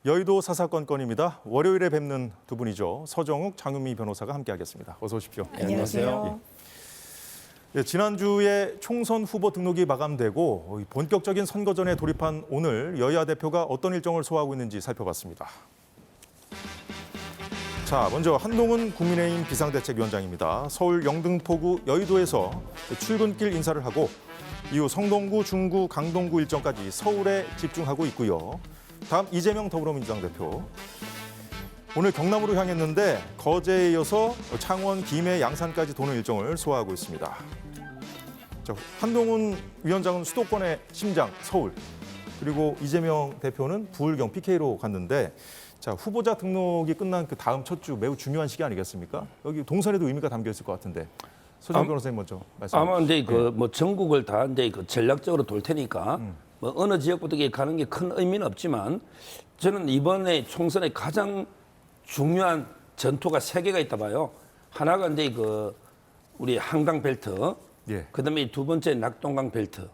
여의도 사사건 건입니다. 월요일에 뵙는 두 분이죠. 서정욱, 장윤미 변호사가 함께하겠습니다. 어서 오십시오. 안녕하세요. 예, 지난주에 총선 후보 등록이 마감되고 본격적인 선거전에 돌입한 오늘 여야 대표가 어떤 일정을 소화하고 있는지 살펴봤습니다. 자, 먼저 한동훈 국민의힘 비상대책위원장입니다. 서울 영등포구 여의도에서 출근길 인사를 하고 이후 성동구, 중구, 강동구 일정까지 서울에 집중하고 있고요. 다음 이재명 더불어민주당 대표. 오늘 경남으로 향했는데 거제에 이어서 창원, 김해, 양산까지 도는 일정을 소화하고 있습니다. 자, 한동훈 위원장은 수도권의 심장 서울, 그리고 이재명 대표는 부울경 PK로 갔는데 자, 후보자 등록이 끝난 그 다음 첫 주 매우 중요한 시기 아니겠습니까? 여기 동선에도 의미가 담겨 있을 것 같은데 서정 변호사님 먼저 말씀해 주시죠. 아마 이제 그 전국을 다 이제 그 전략적으로 돌 테니까 뭐 어느 지역부터 가는 게 큰 의미는 없지만 저는 이번에 총선에 가장 중요한 전투가 세 개가 있다 봐요. 하나가 이제 그 우리 한강 벨트, 예. 그다음에 두 번째 낙동강 벨트,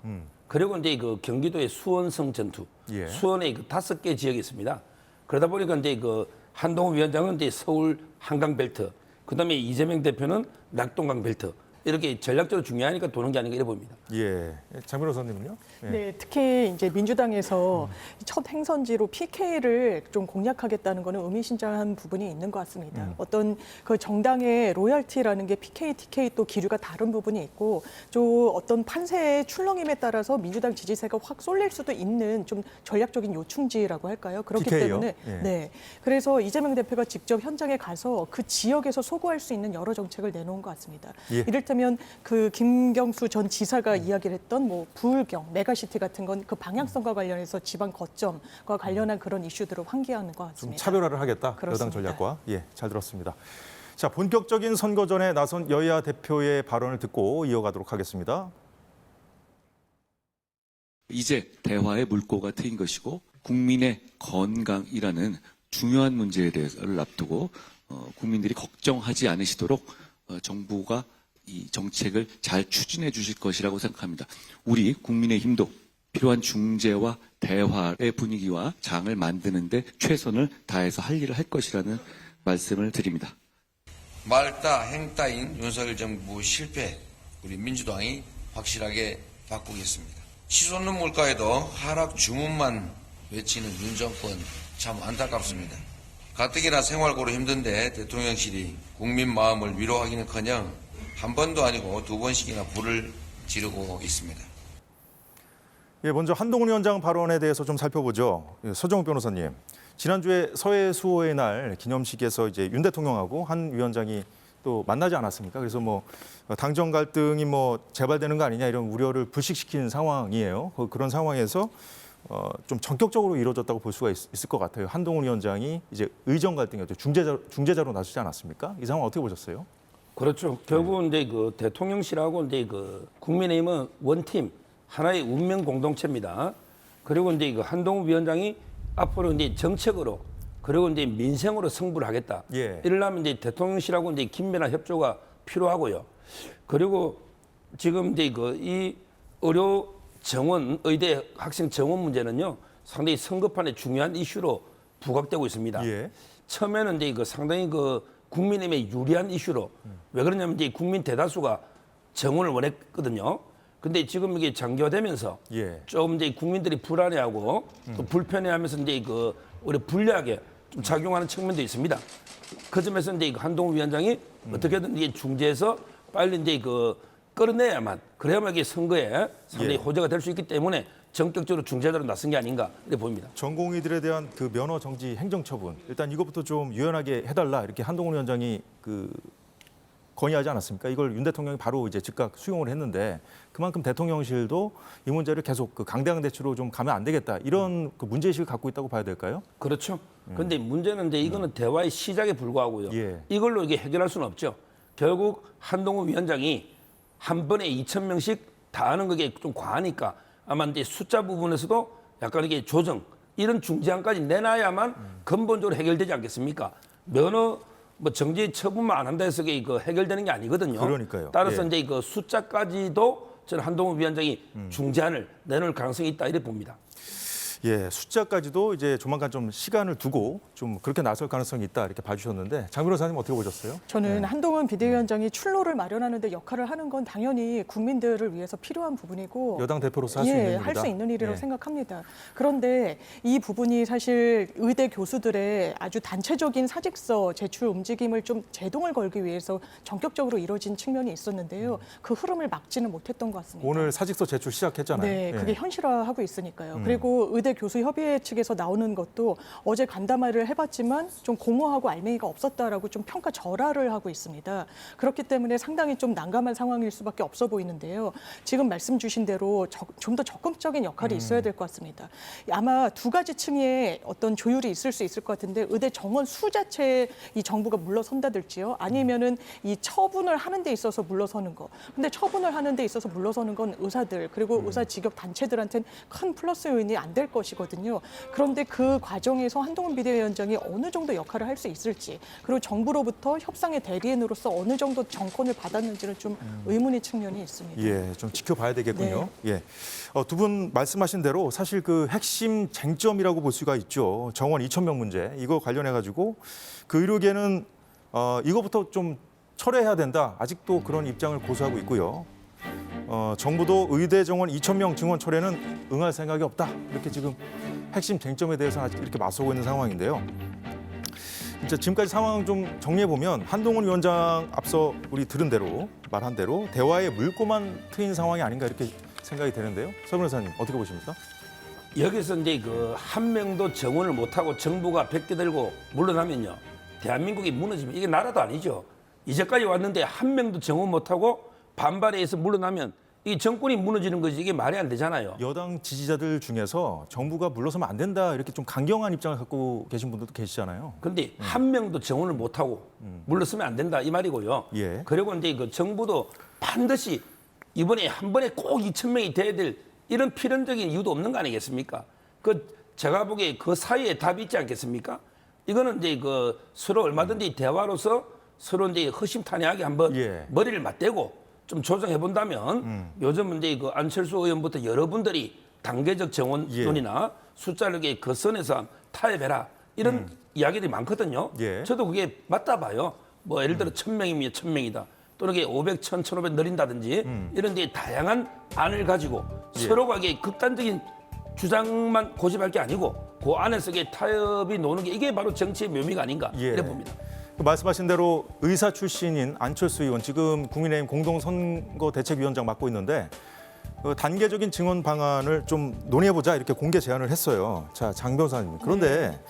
그리고 이제 그 경기도의 수원성 전투, 예. 수원에 그 5개 지역이 있습니다. 그러다 보니까 이제 그 한동훈 위원장은 이제 서울 한강 벨트, 그다음에 이재명 대표는 낙동강 벨트. 이렇게 전략적으로 중요하니까 도는 게 아닌가 이래 봅니다. 예, 장 변호사님은요? 예. 네, 특히 이제 민주당에서 첫 행선지로 PK를 좀 공략하겠다는 거는 의미심장한 부분이 있는 것 같습니다. 어떤 그 정당의 로열티라는 게 PK, TK 또 기류가 다른 부분이 있고, 또 어떤 판세의 출렁임에 따라서 민주당 지지세가 확 쏠릴 수도 있는 좀 전략적인 요충지라고 할까요? 그렇기 PK 요? 때문에 예. 네, 그래서 이재명 대표가 직접 현장에 가서 그 지역에서 소구할 수 있는 여러 정책을 내놓은 것 같습니다. 예. 이를테면 그 김경수 전 지사가 이야기를 했던 뭐 부울경, 메가시티 같은 건 그 방향성과 관련해서 지방 거점과 관련한 그런 이슈들을 환기하는 것 좀 같습니다. 차별화를 하겠다. 그렇습니다. 여당 전략과. 예, 잘 들었습니다. 자, 본격적인 선거전에 나선 여야 대표의 발언을 듣고 이어가도록 하겠습니다. 이제 대화의 물꼬가 트인 것이고 국민의 건강이라는 중요한 문제에 대해서를 앞두고 국민들이 걱정하지 않으시도록 정부가 이 정책을 잘 추진해 주실 것이라고 생각합니다. 우리 국민의힘도 필요한 중재와 대화의 분위기와 장을 만드는데 최선을 다해서 할 일을 할 것이라는 말씀을 드립니다. 말따 행따인 윤석열 정부 실패, 우리 민주당이 확실하게 바꾸겠습니다. 치솟는 물가에도 하락 주문만 외치는 윤 정권 참 안타깝습니다. 가뜩이나 생활고로 힘든데 대통령실이 국민 마음을 위로하기는커녕 한 번도 아니고 두 번씩이나 불을 지르고 있습니다. 예, 먼저 한동훈 위원장 발언에 대해서 좀 살펴보죠. 예, 서정욱 변호사님, 지난주에 서해 수호의 날 기념식에서 이제 윤 대통령하고 한 위원장이 또 만나지 않았습니까? 그래서 뭐 당정 갈등이 뭐 재발되는 거 아니냐 이런 우려를 불식시키는 상황이에요. 그런 상황에서 좀 전격적으로 이루어졌다고 볼 수가 있을 것 같아요. 한동훈 위원장이 이제 의정 갈등이었죠. 중재자로 나서지 않았습니까? 이 상황 어떻게 보셨어요? 그렇죠. 결국은 이제 그 대통령실하고 이제 그 국민의힘은 원팀, 하나의 운명 공동체입니다. 그리고 이제 그 한동훈 위원장이 앞으로 이제 정책으로 그리고 이제 민생으로 승부를 하겠다. 예. 이러려면 이제 대통령실하고 이제 긴밀한 협조가 필요하고요. 그리고 지금 이제 그 이 의료 정원, 의대 학생 정원 문제는요, 상당히 선거판에 중요한 이슈로 부각되고 있습니다. 예. 처음에는 이제 그 상당히 그 국민의힘에 유리한 이슈로 왜 그러냐면 이제 국민 대다수가 정원을 원했거든요. 근데 지금 이게 장기화되면서 예. 좀 이제 국민들이 불안해하고 또 불편해하면서 이제 그 오히려 불리하게 좀 작용하는 측면도 있습니다. 그 점에서 이제 한동훈 위원장이 어떻게든 이게 중재해서 빨리 이제 그 끌어내야만 그래야만 이게 선거에 상당히 예. 호재가 될 수 있기 때문에 전격적으로 중재자로 나선 게 아닌가 이렇게 보입니다. 전공의들에 대한 그 면허 정지 행정처분 일단 이것부터 좀 유연하게 해달라 이렇게 한동훈 위원장이 그 건의하지 않았습니까? 이걸 윤 대통령이 바로 이제 즉각 수용을 했는데 그만큼 대통령실도 이 문제를 계속 그 강대강 대치로 좀 가면 안 되겠다 이런 그 문제의식을 갖고 있다고 봐야 될까요? 그렇죠. 그런데 문제는 이제 이거는 대화의 시작에 불과하고요. 예. 이걸로 이게 해결할 수는 없죠. 결국 한동훈 위원장이 한 번에 2,000명씩 다 하는 그게 좀 과하니까 아마 이제 숫자 부분에서도 약간 이게 조정 이런 중재안까지 내놔야만 근본적으로 해결되지 않겠습니까? 면허 뭐 정지 처분만 안 한다 해서 이게 그 해결되는 게 아니거든요. 그러니까요. 따라서 예. 이제 그 숫자까지도 저는 한동훈 위원장이 중재안을 내놓을 가능성이 있다 이렇게 봅니다. 예, 숫자까지도 이제 조만간 좀 시간을 두고 좀 그렇게 나설 가능성이 있다 이렇게 봐주셨는데 장 변호사님 어떻게 보셨어요? 저는 한동훈 비대위원장이 출로를 마련하는 데 역할을 하는 건 당연히 국민들을 위해서 필요한 부분이고 여당 대표로서 할 수 있는 일이다. 할 수 있는 일이라고 예. 생각합니다. 그런데 이 부분이 사실 의대 교수들의 아주 단체적인 사직서 제출 움직임을 좀 제동을 걸기 위해서 전격적으로 이뤄진 측면이 있었는데요. 그 흐름을 막지는 못했던 것 같습니다. 오늘 사직서 제출 시작했잖아요. 네, 그게 예. 현실화하고 있으니까요. 그리고 의대 교수 협의회 측에서 나오는 것도 어제 간담회를 해봤지만 좀 공허하고 알맹이가 없었다라고 좀 평가 절하를 하고 있습니다. 그렇기 때문에 상당히 좀 난감한 상황일 수밖에 없어 보이는데요. 지금 말씀 주신 대로 좀 더 적극적인 역할이 있어야 될 것 같습니다. 아마 두 가지 층의 어떤 조율이 있을 수 있을 것 같은데 의대 정원 수 자체에 이 정부가 물러선다들지요. 아니면은 이 처분을 하는 데 있어서 물러서는 거. 근데 처분을 하는 데 있어서 물러서는 건 의사들 그리고 의사 직업 단체들한테는 큰 플러스 요인이 안 될 것이거든요. 그런데 그 과정에서 한동훈 비대위원장이 어느 정도 역할을 할 수 있을지 그리고 정부로부터 협상의 대리인으로서 어느 정도 정권을 받았는지는 좀 의문의 측면이 있습니다. 예, 좀 지켜봐야 되겠군요. 네. 예, 두 분 말씀하신 대로 사실 그 핵심 쟁점이라고 볼 수가 있죠. 정원 2,000명 문제 이거 관련해 가지고 그 의료계는 이거부터 좀 철회해야 된다. 아직도 그런 입장을 고수하고 있고요. 정부도 의대 정원 2,000명 증원 철회는 응할 생각이 없다. 이렇게 지금 핵심 쟁점에 대해서 아직 이렇게 맞서고 있는 상황인데요. 진짜 지금까지 상황 좀 정리해 보면 한동훈 위원장 앞서 우리 들은 대로 말한 대로 대화의 물꼬만 트인 상황이 아닌가 이렇게 생각이 되는데요. 서 변호사님 어떻게 보십니까? 여기서 이제 그 한 명도 정원을 못하고 정부가 100개 들고 물러나면요. 대한민국이 무너지면 이게 나라도 아니죠. 이제까지 왔는데 한 명도 정원 못하고 반발에 의해서 물러나면 이 정권이 무너지는 거지 이게 말이 안 되잖아요. 여당 지지자들 중에서 정부가 물러서면 안 된다 이렇게 좀 강경한 입장을 갖고 계신 분들도 계시잖아요. 근데 한 명도 정원을 못하고 물러서면 안 된다 이 말이고요. 예. 그리고 이제 그 정부도 반드시 이번에 한 번에 꼭 2,000명이 돼야 될 이런 필연적인 이유도 없는 거 아니겠습니까? 그 제가 보기에 그 사이에 답이 있지 않겠습니까? 이거는 이제 그 서로 얼마든지 대화로서 서로 이제 허심탄회하게 한번 예. 머리를 맞대고 좀 조정해 본다면 요즘 이제 그 안철수 의원부터 여러분들이 단계적 정원론이나 숫자를 이렇게 그 선에서 타협해라 이런 이야기들이 많거든요. 예. 저도 그게 맞다 봐요. 뭐 예를 들어 1,000명이면 1,000명이다. 또는 이게 500, 1,000, 1,500 늘린다든지 이런 데 다양한 안을 가지고 서로가 이게 극단적인 주장만 고집할 게 아니고 그 안에서 이게 타협이 노는 게 이게 바로 정치의 묘미가 아닌가 예. 이래 봅니다. 그 말씀하신 대로 의사 출신인 안철수 의원 지금 국민의힘 공동선거대책위원장 맡고 있는데 그 단계적인 증원 방안을 좀 논의해보자 이렇게 공개 제안을 했어요. 자, 장 변호사님. 그런데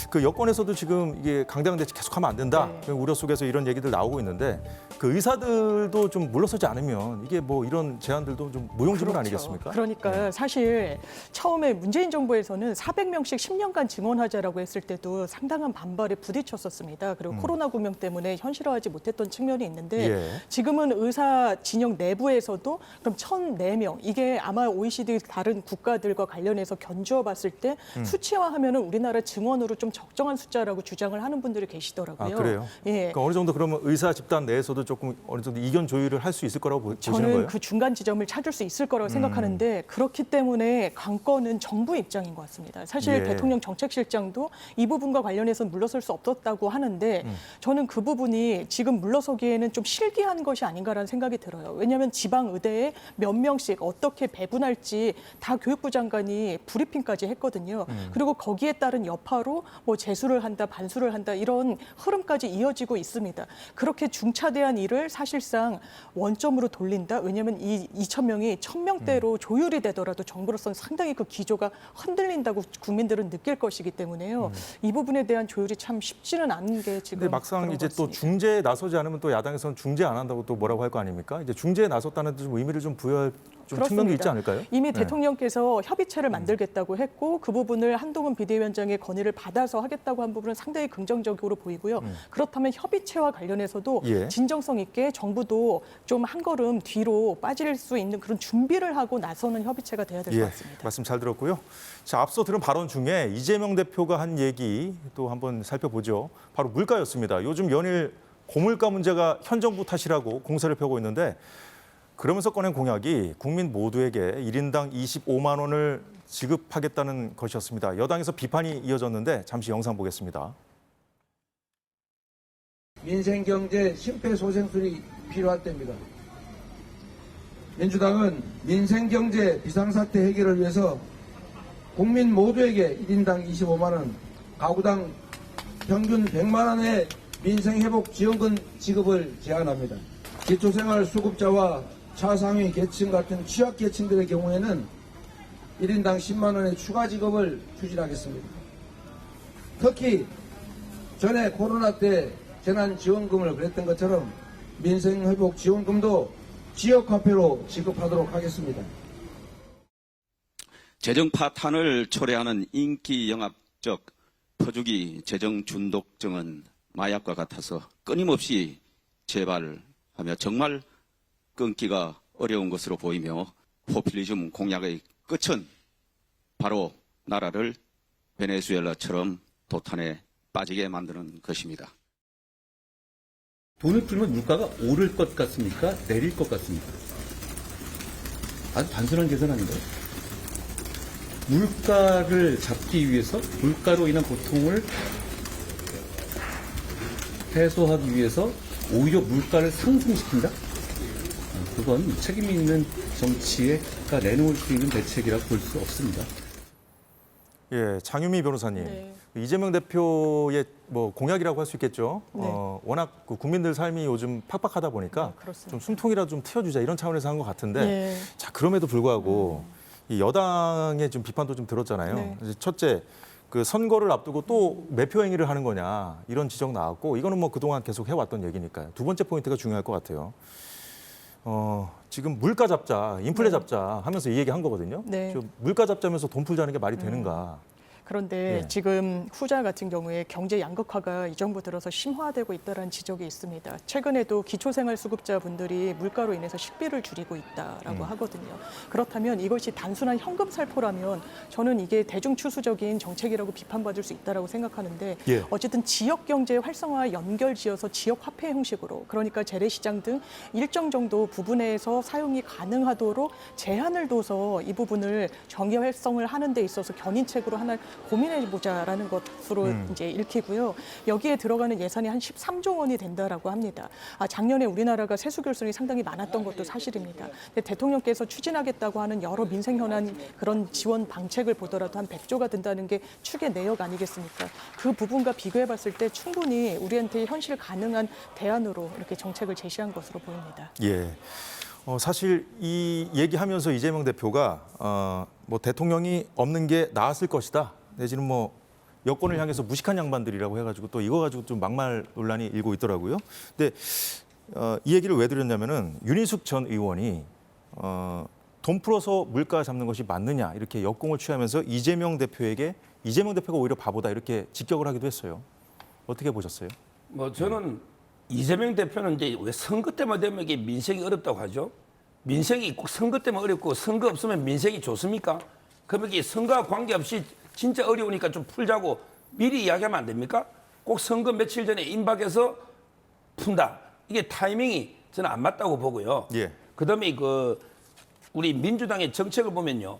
그 여권에서도 지금 이게 강대강대치 계속하면 안 된다. 네. 우려 속에서 이런 얘기들 나오고 있는데 그 의사들도 좀 물러서지 않으면 이게 뭐 이런 제안들도 좀 무용지물 그렇죠. 아니겠습니까? 그러니까 사실 처음에 문재인 정부에서는 400명씩 10년간 증원하자라고 했을 때도 상당한 반발에 부딪혔었습니다. 그리고 코로나 구명 때문에 현실화하지 못했던 측면이 있는데 예. 지금은 의사 진영 내부에서도 그럼 1,004명 이게 아마 OECD 다른 국가들과 관련해서 견주어 봤을 때 수치화하면은 우리나라 증원으로 좀 적정한 숫자라고 주장을 하는 분들이 계시더라고요. 아, 그래요? 예. 그러니까 어느 정도 그러면 의사 집단 내에서도 조금 어느 정도 이견 조율을 할 수 있을 거라고 보시는 저는 거예요? 그 중간 지점을 찾을 수 있을 거라고 생각하는데 그렇기 때문에 관건은 정부 입장인 것 같습니다. 사실 예. 대통령 정책실장도 이 부분과 관련해서 물러설 수 없었다고 하는데 저는 그 부분이 지금 물러서기에는 좀 실기한 것이 아닌가라는 생각이 들어요. 왜냐하면 지방 의대에 몇 명씩 어떻게 배분할지 다 교육부 장관이 브리핑까지 했거든요. 그리고 거기에 따른 여파로 뭐 재수를 한다, 반수를 한다 이런 흐름까지 이어지고 있습니다. 그렇게 중차대한 일을 사실상 원점으로 돌린다. 왜냐하면 이 2,000명이 1,000명대로 조율이 되더라도 정부로서는 상당히 그 기조가 흔들린다고 국민들은 느낄 것이기 때문에요. 이 부분에 대한 조율이 참 쉽지는 않은 게 지금. 근데 막상 그런 이제 것 또 같습니다. 중재에 나서지 않으면 또 야당에서는 중재 안 한다고 또 뭐라고 할 거 아닙니까? 이제 중재에 나섰다는 좀 의미를 좀 부여할 좀 측면도 있지 않을까요? 이미 네. 대통령께서 협의체를 만들겠다고 했고 그 부분을 한동훈 비대위원장의 건의를 받아서 하겠다고 한 부분은 상당히 긍정적으로 보이고요. 그렇다면 협의체와 관련해서도 예. 진정성 있게 정부도 좀 한 걸음 뒤로 빠질 수 있는 그런 준비를 하고 나서는 협의체가 돼야 될 것 예, 같습니다. 말씀 잘 들었고요. 자, 앞서 들은 발언 중에 이재명 대표가 한 얘기 또 한번 살펴보죠. 바로 물가였습니다. 요즘 연일 고물가 문제가 현 정부 탓이라고 공세를 펴고 있는데 그러면서 꺼낸 공약이 국민 모두에게 1인당 25만 원을 지급하겠다는 것이었습니다. 여당에서 비판이 이어졌는데 잠시 영상 보겠습니다. 민생경제 심폐소생술이 필요할 때입니다. 민주당은 민생경제 비상사태 해결을 위해서 국민 모두에게 1인당 25만 원, 가구당 평균 100만 원의 민생회복지원금 지급을 제안합니다. 기초생활수급자와 차상위 계층 같은 취약계층들의 경우에는 1인당 10만 원의 추가 지급을 추진하겠습니다. 특히 전에 코로나 때 재난지원금을 그랬던 것처럼 민생회복지원금도 지역화폐로 지급하도록 하겠습니다. 재정 파탄을 초래하는 인기 영합적 퍼주기 재정 중독증은 마약과 같아서 끊임없이 재발하며 정말 끊기가 어려운 것으로 보이며 포퓰리즘 공약의 끝은 바로 나라를 베네수엘라처럼 도탄에 빠지게 만드는 것입니다. 돈을 풀면 물가가 오를 것 같습니까? 내릴 것 같습니까? 아주 단순한 계산 아닌가요? 물가를 잡기 위해서 물가로 인한 고통을 해소하기 위해서 오히려 물가를 상승시킨다? 그건 책임 있는 정치가 내놓을 수 있는 대책이라고 볼 수 없습니다. 예, 장유미 변호사님. 네. 이재명 대표의 뭐 공약이라고 할 수 있겠죠. 네. 워낙 그 국민들 삶이 요즘 팍팍하다 보니까 그렇습니다. 좀 숨통이라도 좀 트여주자 이런 차원에서 한 것 같은데 네. 자 그럼에도 불구하고 이 여당의 좀 비판도 좀 들었잖아요. 네. 이제 첫째, 그 선거를 앞두고 또 매표 행위를 하는 거냐 이런 지적 나왔고 이거는 뭐 그동안 계속 해왔던 얘기니까요. 두 번째 포인트가 중요할 것 같아요. 지금 물가 잡자, 인플레 잡자 하면서 이 얘기 한 거거든요. 네. 지금 물가 잡자면서 돈 풀자는 게 말이 되는가? 그런데 예. 지금 후자 같은 경우에 경제 양극화가 이 정부 들어서 심화되고 있다는 지적이 있습니다. 최근에도 기초생활수급자분들이 물가로 인해서 식비를 줄이고 있다라고 하거든요. 그렇다면 이것이 단순한 현금 살포라면 저는 이게 대중추수적인 정책이라고 비판받을 수 있다라고 생각하는데 예. 어쨌든 지역 경제 활성화 연결지어서 지역 화폐 형식으로 그러니까 재래시장 등 일정 정도 부분에서 사용이 가능하도록 제한을 둬서 이 부분을 경제 활성을 하는 데 있어서 견인책으로 하나 고민해보자라는 것으로 이제 읽히고요. 여기에 들어가는 예산이 한 13조 원이 된다라고 합니다. 작년에 우리나라가 세수 결손이 상당히 많았던 것도 사실입니다. 근데 대통령께서 추진하겠다고 하는 여러 민생 현안 그런 지원 방책을 보더라도 한 100조가 된다는 게 추계 내역 아니겠습니까? 그 부분과 비교해봤을 때 충분히 우리한테 현실 가능한 대안으로 이렇게 정책을 제시한 것으로 보입니다. 예. 사실 이 얘기하면서 이재명 대표가 뭐 대통령이 없는 게 나았을 것이다. 내지는 뭐 여권을 향해서 무식한 양반들이라고 해가지고 또 이거 가지고 좀 막말 논란이 일고 있더라고요. 근데 이 얘기를 왜 드렸냐면은 윤희숙 전 의원이 돈 풀어서 물가 잡는 것이 맞느냐 이렇게 역공을 취하면서 이재명 대표에게 이재명 대표가 오히려 바보다 이렇게 직격을 하기도 했어요. 어떻게 보셨어요? 뭐 저는 이재명 대표는 이제 왜 선거 때만 되면 이게 민생이 어렵다고 하죠? 민생이 꼭 선거 때만 어렵고 선거 없으면 민생이 좋습니까? 그러면 이게 선거와 관계없이 진짜 어려우니까 좀 풀자고 미리 이야기하면 안 됩니까? 꼭 선거 며칠 전에 임박해서 푼다. 이게 타이밍이 저는 안 맞다고 보고요. 예. 그다음에 우리 민주당의 정책을 보면요.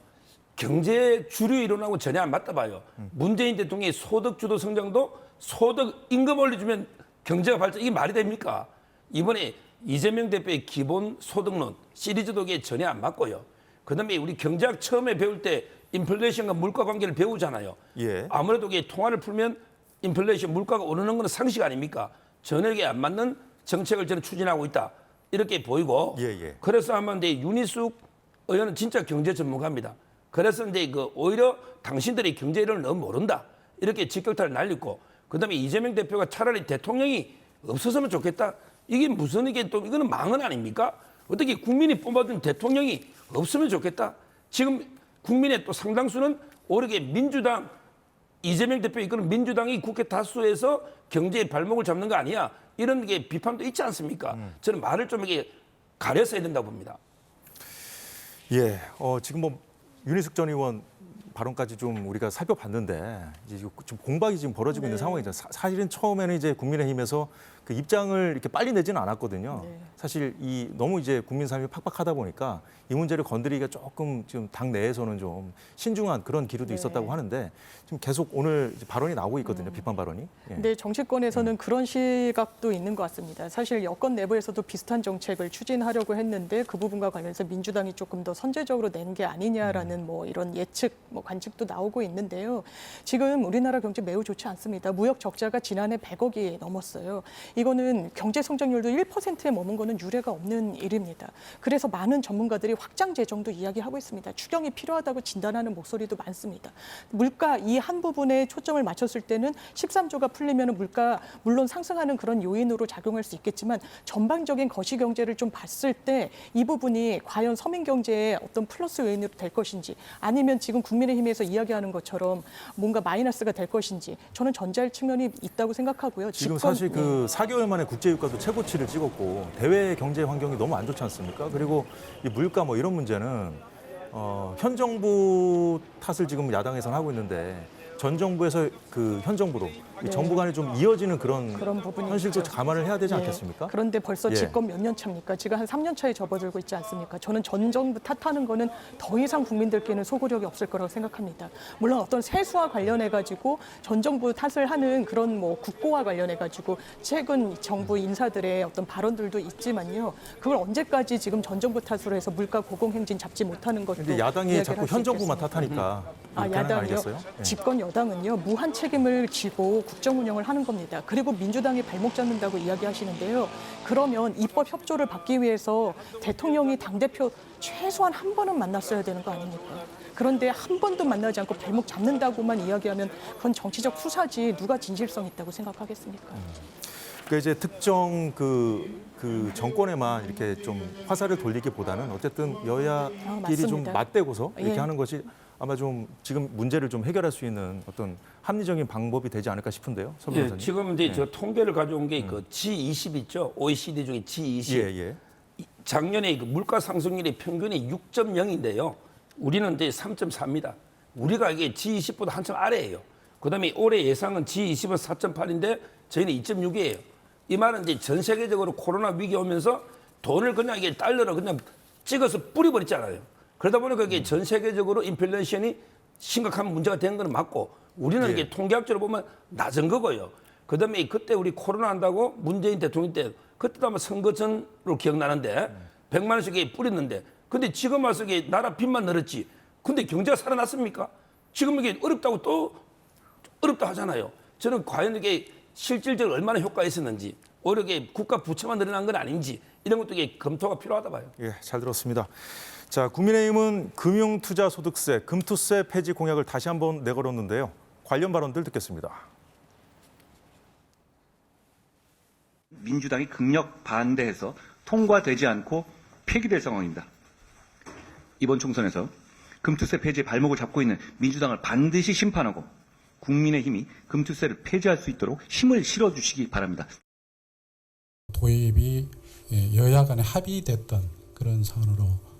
경제 주류 이론하고 전혀 안 맞다 봐요. 문재인 대통령의 소득 주도 성장도 소득 임금 올려주면 경제가 발전 이게 말이 됩니까? 이번에 이재명 대표의 기본 소득론 시리즈도 이게 전혀 안 맞고요. 그다음에 우리 경제학 처음에 배울 때 인플레이션과 물가 관계를 배우잖아요. 예. 아무래도 이게 통화를 풀면 인플레이션 물가가 오르는 건 상식 아닙니까? 전역에 안 맞는 정책을 저는 추진하고 있다. 이렇게 보이고. 예. 그래서 아마 이제 윤희숙 의원은 진짜 경제 전문가입니다. 그래서 이제 오히려 당신들이 경제 이론을 너무 모른다. 이렇게 직격탄을 날리고 그다음에 이재명 대표가 차라리 대통령이 없었으면 좋겠다. 이게 무슨 이게 또 이거는 망언 아닙니까? 어떻게 국민이 뽑아준 대통령이 없으면 좋겠다. 지금 국민의 또 상당수는 오히려 민주당 이재명 대표 이끄는 민주당이 국회 다수에서 경제의 발목을 잡는 거 아니야? 이런 게 비판도 있지 않습니까? 저는 말을 좀 이게 가려서 해야 된다고 봅니다. 예. 지금 뭐 윤희숙 전 의원 발언까지 좀 우리가 살펴봤는데 이제 지금 공박이 지금 벌어지고 있는 상황이죠. 사실은 처음에는 이제 국민의힘에서 그 입장을 이렇게 빨리 내지는 않았거든요. 네. 사실 이 너무 이제 국민 삶이 팍팍하다 보니까 이 문제를 건드리기가 조금 지금 당 내에서는 좀 신중한 그런 기류도 네. 있었다고 하는데 지금 계속 오늘 이제 발언이 나오고 있거든요. 비판 발언이. 예. 근데 정치권에서는 그런 시각도 있는 것 같습니다. 사실 여권 내부에서도 비슷한 정책을 추진하려고 했는데 그 부분과 관련해서 민주당이 조금 더 선제적으로 낸 게 아니냐라는 뭐 이런 예측, 뭐 관측도 나오고 있는데요. 지금 우리나라 경제 매우 좋지 않습니다. 무역 적자가 지난해 100억이 넘었어요. 이거는 경제 성장률도 1%에 머문 거는 유례가 없는 일입니다. 그래서 많은 전문가들이 확장 재정도 이야기하고 있습니다. 추경이 필요하다고 진단하는 목소리도 많습니다. 물가 이 한 부분에 초점을 맞췄을 때는 13조가 풀리면 물가 물론 상승하는 그런 요인으로 작용할 수 있겠지만 전반적인 거시 경제를 좀 봤을 때 이 부분이 과연 서민 경제에 어떤 플러스 요인으로 될 것인지 아니면 지금 국민의힘에서 이야기하는 것처럼 뭔가 마이너스가 될 것인지 저는 전자일 측면이 있다고 생각하고요. 지금 사실 그 4개월 만에 국제유가도 최고치를 찍었고 대외 경제 환경이 너무 안 좋지 않습니까? 그리고 이 물가 뭐 이런 문제는 현 정부 탓을 지금 야당에서는 하고 있는데 전 정부에서 그 현 정부로 이 정부 간에 좀 이어지는 그런 부분이 현실도 있죠. 감안을 해야 되지 예. 않겠습니까? 그런데 벌써 예. 집권 몇 년 차입니까? 지금 한 3년 차에 접어들고 있지 않습니까? 저는 전 정부 탓하는 거는 더 이상 국민들께는 소구력이 없을 거라고 생각합니다. 물론 어떤 세수와 관련해 가지고 전 정부 탓을 하는 그런 뭐 국고와 관련해 가지고 최근 정부 인사들의 어떤 발언들도 있지만요. 그걸 언제까지 지금 전 정부 탓으로 해서 물가 고공행진 잡지 못하는 것도 근데 야당이 이야기를 자꾸 할수 현 정부만 있겠습니다. 탓하니까 아, 그렇게 하는 거 야당이요? 아니겠어요? 예. 집권 여당은요, 무한 책임을 지고 국정 운영을 하는 겁니다. 그리고 민주당이 발목 잡는다고 이야기하시는데요. 그러면 입법 협조를 받기 위해서 대통령이 당대표 최소한 한 번은 만났어야 되는 거 아닙니까? 그런데 한 번도 만나지 않고 발목 잡는다고만 이야기하면 그건 정치적 투사지 누가 진실성 있다고 생각하겠습니까? 그 이제 특정 그 정권에만 이렇게 좀 화살을 돌리기보다는 어쨌든 여야끼리 좀 맞습니다. 맞대고서 이렇게 예. 하는 것이 아마 좀 지금 문제를 좀 해결할 수 있는 어떤 합리적인 방법이 되지 않을까 싶은데요. 서 예, 변호사님. 지금 이제 저 통계를 가져온 게 그 G20 있죠. OECD 중에 G20. 예, 예. 작년에 그 물가 상승률이 평균이 6.0인데요. 우리는 이제 3.4입니다. 우리가 이게 G20보다 한참 아래예요. 그다음에 올해 예상은 G20은 4.8인데 저희는 2.6이에요. 이 말은 이제 전 세계적으로 코로나 위기 오면서 돈을 그냥 이게 달러로 그냥 찍어서 뿌려버렸잖아요. 그러다 보니까 이게 전 세계적으로 인플레이션이 심각한 문제가 된 건 맞고 우리는 예. 이게 통계학적으로 보면 낮은 거고요. 그다음에 그때 우리 코로나 한다고 문재인 대통령 때 그때도 아마 선거 전으로 기억나는데 100만 원씩 뿌렸는데 근데 지금 와서 이게 나라 빚만 늘었지. 근데 경제가 살아났습니까? 지금 이게 어렵다고 또 어렵다 하잖아요. 저는 과연 이게 실질적으로 얼마나 효과가 있었는지 오히려 이게 국가 부채만 늘어난 건 아닌지 이런 것도 이게 검토가 필요하다 봐요. 예, 잘 들었습니다. 자, 국민의힘은 금융투자소득세, 금투세 폐지 공약을 다시 한번 내걸었는데요. 관련 발언들 듣겠습니다. 민주당이 극력 반대해서 통과되지 않고 폐기될 상황입니다. 이번 총선에서 금투세 폐지의 발목을 잡고 있는 민주당을 반드시 심판하고 국민의힘이 금투세를 폐지할 수 있도록 힘을 실어주시기 바랍니다. 도입이 여야 간에 합의됐던 그런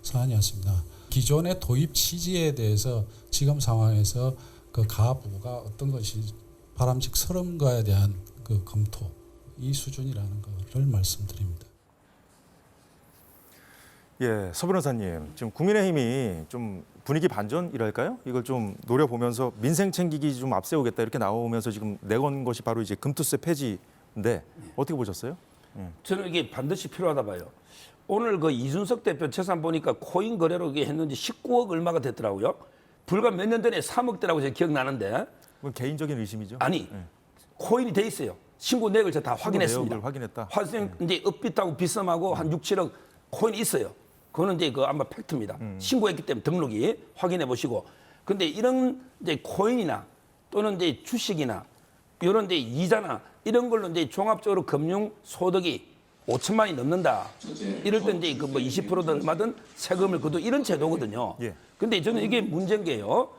사안이었습니다. 기존의 도입 취지에 대해서 지금 상황에서 그 가부가 어떤 것이 바람직스러운가에 대한 그 검토, 이 수준이라는 것을 말씀드립니다. 예, 서 변호사님, 지금 국민의힘이 좀 분위기 반전이랄까요? 이걸 좀 노려보면서 민생 챙기기 좀 앞세우겠다 이렇게 나오면서 지금 내건 것이 바로 이제 금투세 폐지인데 어떻게 보셨어요? 저는 이게 반드시 필요하다 봐요. 오늘 그 이준석 대표 재산 보니까 코인 거래로 이게 했는지 19억 얼마가 됐더라고요. 불과 몇 년 전에 3억대라고 제가 기억나는데. 그건 개인적인 의심이죠? 아니, 코인이 돼 있어요. 신고 내역을 제가 다 확인했습니다. 내역을 확인했다. 이제 업비트하고 비썸하고 한 6, 7억 코인이 있어요. 그거는 이제 그 아마 팩트입니다. 신고했기 때문에 등록이 확인해 보시고. 근데 이런 이제 코인이나 또는 이제 주식이나 이런 이제 이자나 이런 걸로 이제 종합적으로 금융 소득이 5천만 원이 넘는다. 이럴 때 이제 그 뭐 20%든 얼마든 세금을 거두 이런 제도거든요. 예. 근데 저는 이게 문제인 게요.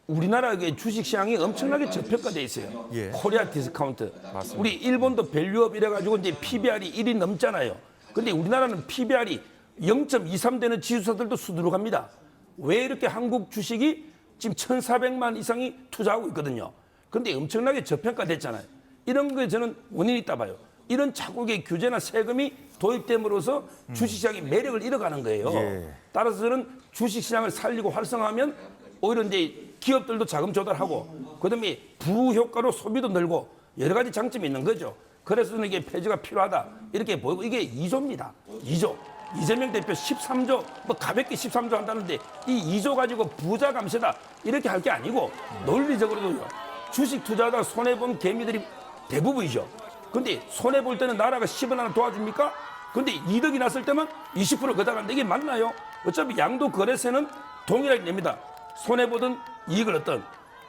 우리나라 주식 시장이 엄청나게 저평가돼 있어요. 예. 코리아 디스카운트. 우리 일본도 밸류업 이래가지고 이제 PBR이 1이 넘잖아요. 근데 우리나라는 PBR이 0.23 되는 지수사들도 수두룩 갑니다. 왜 이렇게 한국 주식이 지금 1,400만 이상이 투자하고 있거든요. 근데 엄청나게 저평가됐잖아요. 이런 거에 저는 원인이 있다 봐요. 이런 자국의 규제나 세금이 도입됨으로써 주식시장의 매력을 잃어가는 거예요. 예. 따라서 저는 주식시장을 살리고 활성화하면 오히려 이제 기업들도 자금 조달하고 그다음에 부효과로 소비도 늘고 여러 가지 장점이 있는 거죠. 그래서 저는 이게 폐지가 필요하다 이렇게 보이고 이게 2조입니다. 2조. 이재명 대표 13조 뭐 가볍게 13조 한다는데 이 2조 가지고 부자 감세다 이렇게 할 게 아니고 논리적으로도요. 주식 투자하다가 손해본 개미들이 대부분이죠. 근데 손해볼 때는 나라가 10원 하나 도와줍니까? 근데 이득이 났을 때만 20% 걷어가는데 이게 맞나요? 어차피 양도거래세는 동일하게 냅니다. 손해보든 이익을 얻든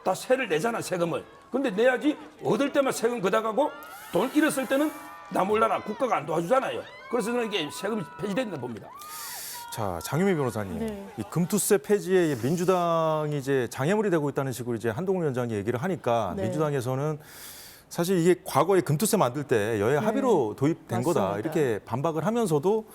다 세를 내잖아, 세금을. 근데 내야지 얻을 때만 세금 걷어가고 돈 잃었을 때는 나 몰라라 국가가 안 도와주잖아요. 그래서 저는 이게 세금이 폐지된다 봅니다. 자, 장유미 변호사님, 네. 이 금투세 폐지에 민주당이 이제 장애물이 되고 있다는 식으로 이제 한동훈 위원장이 얘기를 하니까 네. 민주당에서는 사실 이게 과거에 금투세 만들 때 여야 합의로 도입된 거다 맞습니다. 이렇게 반박을 하면서도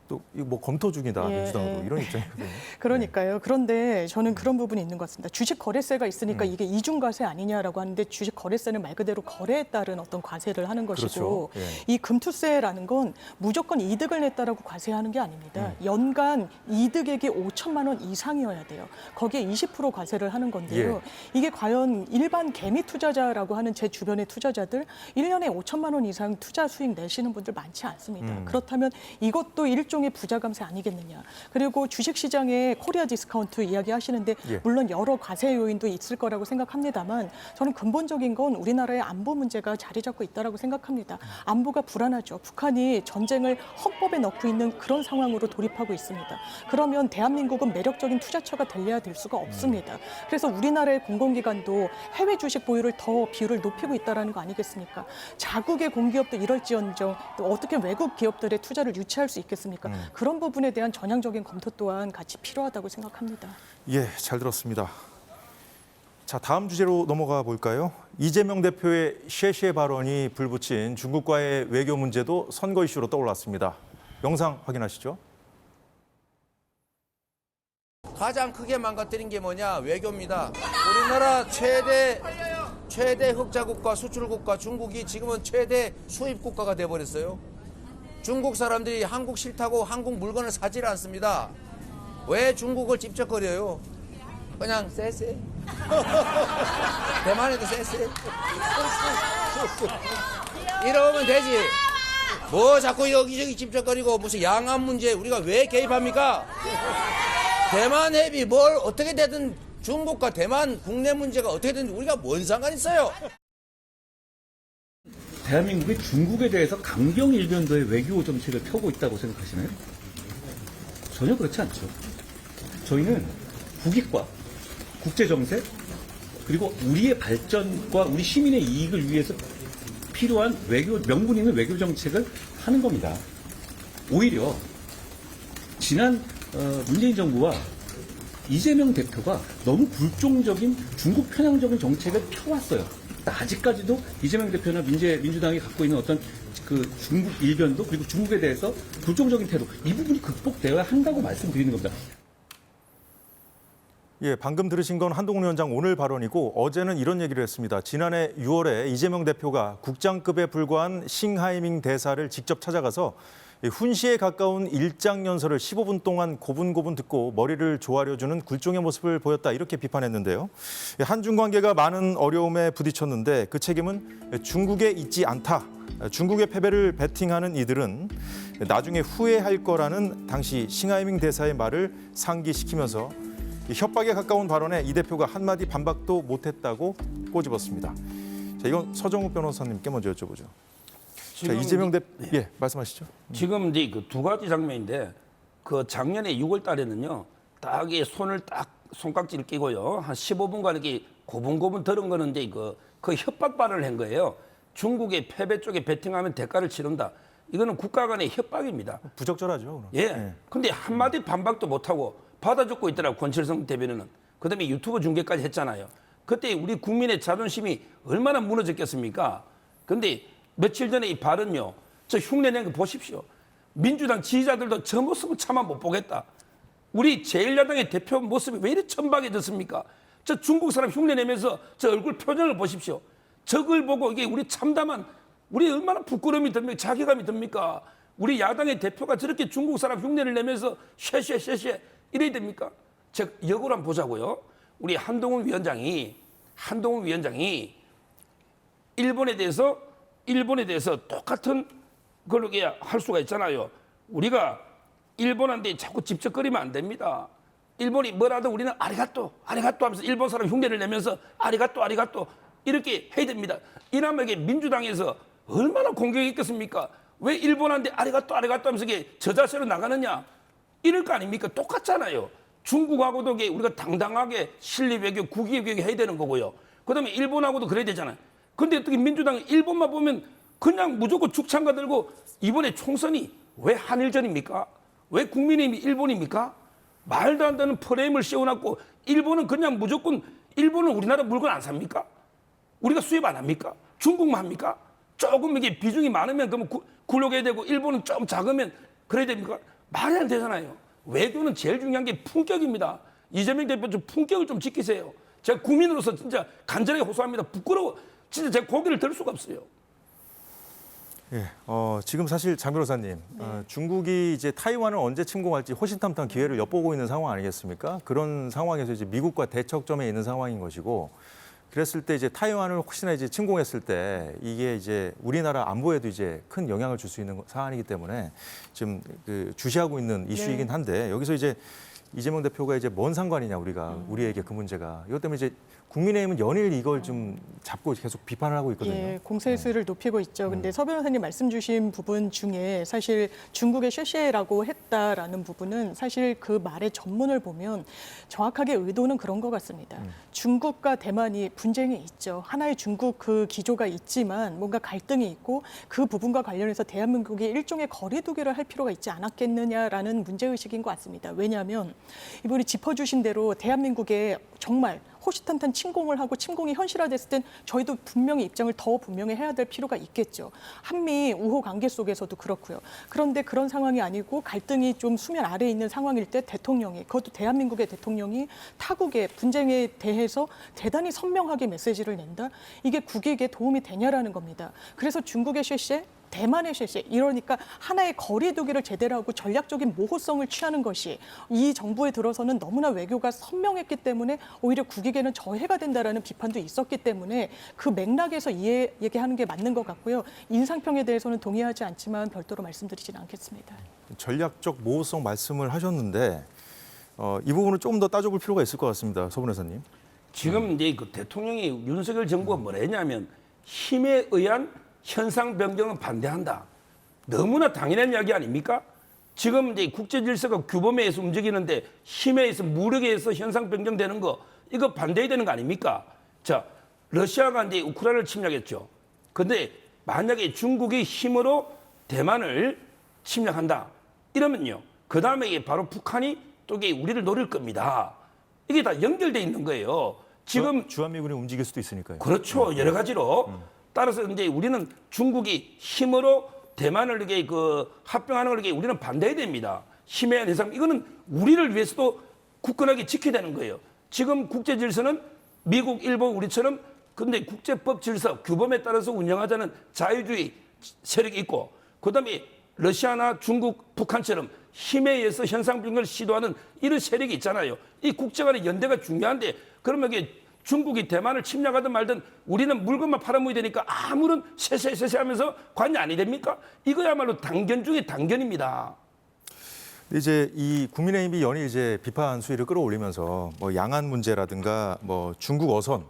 또 이거 뭐 검토 중이다 예, 민주당도 예. 이런 입장이거든요. 그러니까요. 그런데 저는 그런 부분이 있는 것 같습니다. 주식 거래세가 있으니까 이게 이중과세 아니냐라고 하는데 주식 거래세는 말 그대로 거래에 따른 어떤 과세를 하는 것이고 그렇죠. 예. 이 금투세라는 건 무조건 이득을 냈다라고 과세하는 게 아닙니다. 연간 이득액이 5천만 원 이상이어야 돼요. 거기에 20% 과세를 하는 건데요. 이게 과연 일반 개미 투자자라고 하는 제 주변의 투자자들 1년에 5천만 원 이상 투자 수익 내시는 분들 많지 않습니다. 그렇다면 이것도 일종의 부자 감세 아니겠느냐. 그리고 주식시장에 코리아 디스카운트 이야기하시는데 예. 물론 여러 과세 요인도 있을 거라고 생각합니다만 저는 근본적인 건 우리나라의 안보 문제가 자리 잡고 있다라고 생각합니다. 안보가 불안하죠. 북한이 전쟁을 헌법에 넣고 있는 그런 상황으로 돌입하고 있습니다. 그러면 대한민국은 매력적인 투자처가 될래야 될 수가 없습니다. 그래서 우리나라의 공공기관도 해외 주식 보유를 더 비율을 높이고 있다는 거 아니겠습니까? 자국의 공기업도 이럴지언정 또 어떻게 외국 기업들의 투자를 유치할 수 있겠습니까? 그런 부분에 대한 전향적인 검토 또한 같이 필요하다고 생각합니다. 예, 잘 들었습니다. 자, 다음 주제로 넘어가 볼까요? 이재명 대표의 쉐쉐 발언이 불붙인 중국과의 외교 문제도 선거 이슈로 떠올랐습니다. 영상 확인하시죠. 가장 크게 망가뜨린 게 뭐냐? 외교입니다. 우리나라 최대 흑자국가 수출국가 중국이 지금은 최대 수입국가가 돼버렸어요. 중국 사람들이 한국 싫다고 한국 물건을 사질 않습니다. 왜 중국을 찝쩍거려요? 그냥 쎄쎄. 대만에도 쎄쎄. 이러면 되지. 뭐 자꾸 여기저기 찝쩍거리고 무슨 양안 문제 우리가 왜 개입합니까? 대만 해비 뭘 어떻게 되든 중국과 대만 국내 문제가 어떻게 되든 우리가 뭔 상관 있어요? 대한민국이 중국에 대해서 강경 일변도의 외교 정책을 펴고 있다고 생각하시나요? 전혀 그렇지 않죠. 저희는 국익과 국제정세 그리고 우리의 발전과 우리 시민의 이익을 위해서 필요한 외교 명분 있는 외교 정책을 하는 겁니다. 오히려 지난 문재인 정부와 이재명 대표가 너무 불종적인 중국 편향적인 정책을 펴왔어요. 아직까지도 이재명 대표나 민주당이 갖고 있는 어떤 그 중국 일변도 그리고 중국에 대해서 불종적인 태도 이 부분이 극복되어야 한다고 말씀드리는 겁니다. 예, 방금 들으신 건 한동훈 위원장 오늘 발언이고 어제는 이런 얘기를 했습니다. 지난해 6월에 이재명 대표가 국장급에 불과한 싱하이밍 대사를 직접 찾아가서 훈시에 가까운 일장 연설을 15분 동안 고분고분 듣고 머리를 조아려주는 굴종의 모습을 보였다 이렇게 비판했는데요. 한중 관계가 많은 어려움에 부딪혔는데 그 책임은 중국에 있지 않다. 중국의 패배를 베팅하는 이들은 나중에 후회할 거라는 당시 싱하이밍 대사의 말을 상기시키면서 협박에 가까운 발언에 이 대표가 한마디 반박도 못했다고 꼬집었습니다. 자, 이건 서정욱 변호사님께 먼저 여쭤보죠. 자, 이재명 대표, 예, 말씀하시죠. 지금 이제 그 두 가지 장면인데 그 작년에 6월 달에는요. 딱 이 손을 딱 손깍지를 끼고요. 한 15분간 이렇게 고분고분 들은 거는 이제 그 협박 발언을 한 거예요. 중국의 패배 쪽에 베팅하면 대가를 치른다. 이거는 국가 간의 협박입니다. 부적절하죠. 그럼. 예. 근데 한마디 반박도 못하고 받아줬고 있더라고, 권칠성 대변인은. 그다음에 유튜브 중계까지 했잖아요. 그때 우리 국민의 자존심이 얼마나 무너졌겠습니까? 근데 며칠 전에 이 발언요. 저 흉내낸 거 보십시오. 민주당 지지자들도 저 모습을 차마 못 보겠다. 우리 제1야당의 대표 모습이 왜 이렇게 천박해졌습니까? 저 중국 사람 흉내내면서 저 얼굴 표정을 보십시오. 저걸 보고 이게 우리 참담한 우리 얼마나 부끄러움이 듭니까? 자괴감이 듭니까? 우리 야당의 대표가 저렇게 중국 사람 흉내를 내면서 쉐쉐쉐쉐 이래야 됩니까? 즉 역으로 한번 보자고요. 우리 한동훈 위원장이 일본에 대해서 똑같은 걸 할 수가 있잖아요. 우리가 일본한테 자꾸 집적거리면 안 됩니다. 일본이 뭐라도 우리는 아리가또 하면서 일본 사람 흉내를 내면서 아리가또 이렇게 해야 됩니다. 이남에게 민주당에서 얼마나 공격이 있겠습니까? 왜 일본한테 아리가또 하면서 이게 저자세로 나가느냐? 이럴 거 아닙니까? 똑같잖아요. 중국하고도 우리가 당당하게 실리 외교, 국위 외교 해야 되는 거고요. 그다음에 일본하고도 그래야 되잖아요. 근데 어떻게 민주당이 일본만 보면 그냥 무조건 죽창가 들고 이번에 총선이 왜 한일전입니까? 왜 국민의힘이 일본입니까? 말도 안 되는 프레임을 씌워놨고 일본은 그냥 무조건 일본은 우리나라 물건 안 삽니까? 우리가 수입 안 합니까? 중국만 합니까? 조금 이게 비중이 많으면 그러면 굴러가야 되고 일본은 좀 작으면 그래야 됩니까? 말이 안 되잖아요. 외교는 제일 중요한 게 품격입니다. 이재명 대표 좀 품격을 좀 지키세요. 제가 국민으로서 진짜 간절하게 호소합니다. 부끄러워. 진짜 제가 고개를 들 수가 없어요. 예, 지금 사실 장 변호사님, 중국이 이제 타이완을 언제 침공할지 호시탐탐 기회를 엿보고 있는 상황 아니겠습니까? 그런 상황에서 이제 미국과 대척점에 있는 상황인 것이고, 그랬을 때 이제 타이완을 혹시나 이제 침공했을 때 이게 이제 우리나라 안보에도 이제 큰 영향을 줄 수 있는 사안이기 때문에 지금 주시하고 있는 이슈이긴 한데 여기서 이제 이재명 대표가 이제 뭔 상관이냐 우리에게 그 문제가 이것 때문에 이제 국민의힘은 연일 이걸 좀 잡고 계속 비판을 하고 있거든요. 예, 공세수를 높이고 있죠. 근데 서 변호사님 말씀 주신 부분 중에 사실 중국의 쉐쉐라고 했다라는 부분은 사실 그 말의 전문을 보면 정확하게 의도는 그런 것 같습니다. 중국과 대만이 분쟁이 있죠. 하나의 중국 그 기조가 있지만 뭔가 갈등이 있고 그 부분과 관련해서 대한민국이 일종의 거리두기를 할 필요가 있지 않았겠느냐라는 문제의식인 것 같습니다. 왜냐하면 이분이 짚어주신 대로 대한민국에 정말 호시탐탐 침공을 하고 침공이 현실화됐을 땐 저희도 분명히 입장을 더 분명히 해야 될 필요가 있겠죠. 한미 우호 관계 속에서도 그렇고요. 그런데 그런 상황이 아니고 갈등이 좀 수면 아래에 있는 상황일 때 대통령이, 그것도 대한민국의 대통령이 타국의 분쟁에 대해서 대단히 선명하게 메시지를 낸다? 이게 국익에 도움이 되냐라는 겁니다. 그래서 중국의 쉐쉐, 대만의 쉐쉐, 이러니까 하나의 거리두기를 제대로 하고 전략적인 모호성을 취하는 것이 이 정부에 들어서는 너무나 외교가 선명했기 때문에 오히려 국익에는 저해가 된다라는 비판도 있었기 때문에 그 맥락에서 얘기하는 게 맞는 것 같고요. 인상평에 대해서는 동의하지 않지만 별도로 말씀드리지는 않겠습니다. 전략적 모호성 말씀을 하셨는데 이 부분은 좀 더 따져볼 필요가 있을 것 같습니다. 서 변호사님. 지금 이제 그 대통령이 윤석열 정부가 뭐라 했냐면 힘에 의한 현상 변경은 반대한다. 너무나 당연한 이야기 아닙니까? 지금 이제 국제 질서가 규범에 의해서 움직이는데 힘에 의해서 무력에 의해서 현상 변경되는 거 이거 반대해야 되는 거 아닙니까? 자, 러시아가 이제 우크라이나를 침략했죠. 근데 만약에 중국이 힘으로 대만을 침략한다. 이러면요. 그 다음에 바로 북한이 또 이게 우리를 노릴 겁니다. 이게 다 연결돼 있는 거예요. 지금 주한미군이 움직일 수도 있으니까요. 그렇죠. 여러 가지로. 따라서 이제 우리는 중국이 힘으로 대만을 이렇게 합병하는 걸 우리는 반대해야 됩니다. 힘에 의한 해상 이거는 우리를 위해서도 굳건하게 지켜야 되는 거예요. 지금 국제 질서는 미국, 일본, 우리처럼 근데 국제법 질서 규범에 따라서 운영하자는 자유주의 세력이 있고 그다음에 러시아나 중국, 북한처럼 힘에 의해서 현상 변경을 시도하는 이런 세력이 있잖아요. 이 국제 간의 연대가 중요한데 그러면 이게 중국이 대만을 침략하든 말든 우리는 물건만 팔아먹어야 되니까 아무런 세세 하면서 관여 아니 됩니까? 이거야말로 당견 중에 당견입니다. 이제 이 국민의힘이 연일 이제 비판 수위를 끌어올리면서 뭐 양안 문제라든가 뭐 중국 어선,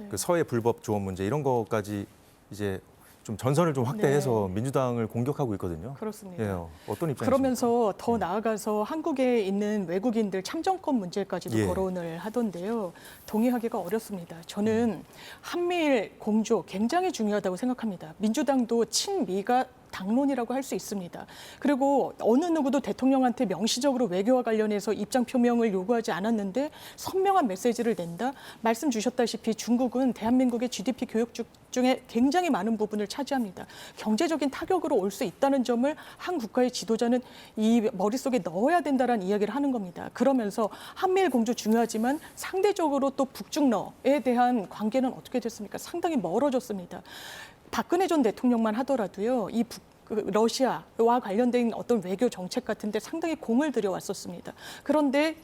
그 서해 불법 조업 문제 이런 것까지 이제 좀 전선을 좀 확대해서 민주당을 공격하고 있거든요. 그렇습니다. 예, 어떤 입장이십니까? 그러면서 더 나아가서 한국에 있는 외국인들 참정권 문제까지도 거론을 하던데요. 동의하기가 어렵습니다. 저는 한미일 공조 굉장히 중요하다고 생각합니다. 민주당도 친미가 당론이라고 할 수 있습니다. 그리고 어느 누구도 대통령한테 명시적으로 외교와 관련해서 입장 표명을 요구하지 않았는데 선명한 메시지를 낸다? 말씀 주셨다시피 중국은 대한민국의 GDP 교육 중에 굉장히 많은 부분을 차지합니다. 경제적인 타격으로 올 수 있다는 점을 한 국가의 지도자는 이 머릿속에 넣어야 된다는 이야기를 하는 겁니다. 그러면서 한미일 공조 중요하지만 상대적으로 또 북중러에 대한 관계는 어떻게 됐습니까? 상당히 멀어졌습니다. 박근혜 전 대통령만 하더라도요. 러시아와 관련된 어떤 외교 정책 같은데 상당히 공을 들여왔었습니다. 그런데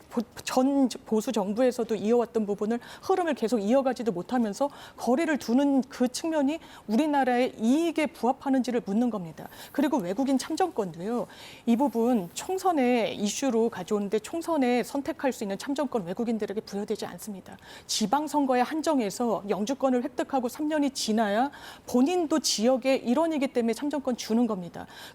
전 보수 정부에서도 이어왔던 부분을 흐름을 계속 이어가지도 못하면서 거리를 두는 그 측면이 우리나라의 이익에 부합하는지를 묻는 겁니다. 그리고 외국인 참정권도요. 이 부분 총선의 이슈로 가져오는데 총선에 선택할 수 있는 참정권 외국인들에게 부여되지 않습니다. 지방선거에 한정해서 영주권을 획득하고 3년이 지나야 본인도 지역의 일원이기 때문에 참정권 주는 겁니다.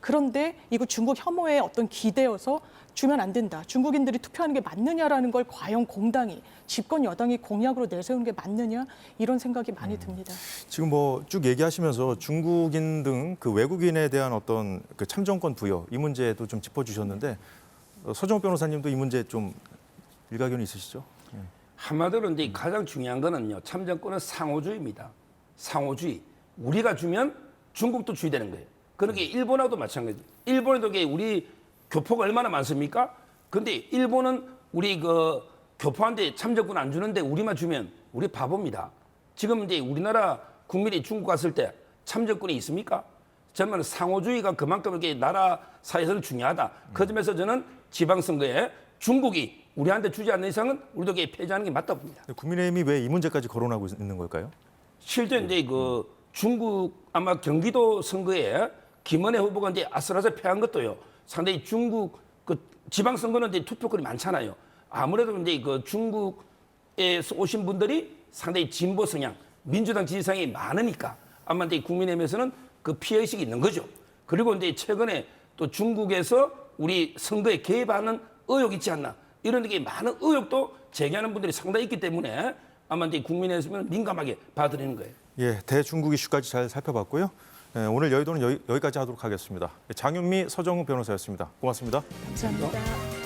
그런데 이거 중국 혐오의 어떤 기대여서 주면 안 된다. 중국인들이 투표하는 게 맞느냐라는 걸 과연 공당이, 집권 여당이 공약으로 내세우는 게 맞느냐 이런 생각이 많이 듭니다. 지금 뭐 쭉 얘기하시면서 중국인 등 그 외국인에 대한 어떤 그 참정권 부여 이 문제도 좀 짚어주셨는데 서정욱 변호사님도 이 문제 좀 일가견이 있으시죠? 한마디로 이제 가장 중요한 거는요. 참정권은 상호주의입니다. 상호주의. 우리가 주면 중국도 주의 되는 거예요. 그러니까 일본하고도 마찬가지예요. 일본에도 우리 교포가 얼마나 많습니까? 근데 일본은 우리 그 교포한테 참정권 안 주는데 우리만 주면 우리 바보입니다. 지금 이제 우리나라 국민이 중국 갔을 때 참정권이 있습니까? 저는 상호주의가 그만큼 이렇게 나라 사이에서는 중요하다. 그 점에서 저는 지방선거에 중국이 우리한테 주지 않는 이상은 우리도 폐지하는 게 맞다고 봅니다. 국민의힘이 왜 이 문제까지 거론하고 있는 걸까요? 실제 이제 그 중국 아마 경기도 선거에 김은혜 후보가 이제 아슬아슬 패한 것도요. 상당히 중국 그 지방 선거는 이제 투표권이 많잖아요. 아무래도 이제 그 중국에서 오신 분들이 상당히 진보 성향, 민주당 지지성이 많으니까 아마 이제 국민의힘에서는 그 피해 의식이 있는 거죠. 그리고 이제 최근에 또 중국에서 우리 선거에 개입하는 의혹이 있지 않나 이런 게 많은 의혹도 제기하는 분들이 상당히 있기 때문에 아마 이제 국민의힘은 민감하게 받아들이는 거예요. 예, 대중국 이슈까지 잘 살펴봤고요. 오늘 여의도는 여기까지 하도록 하겠습니다. 장윤미, 서정욱 변호사였습니다. 고맙습니다. 감사합니다.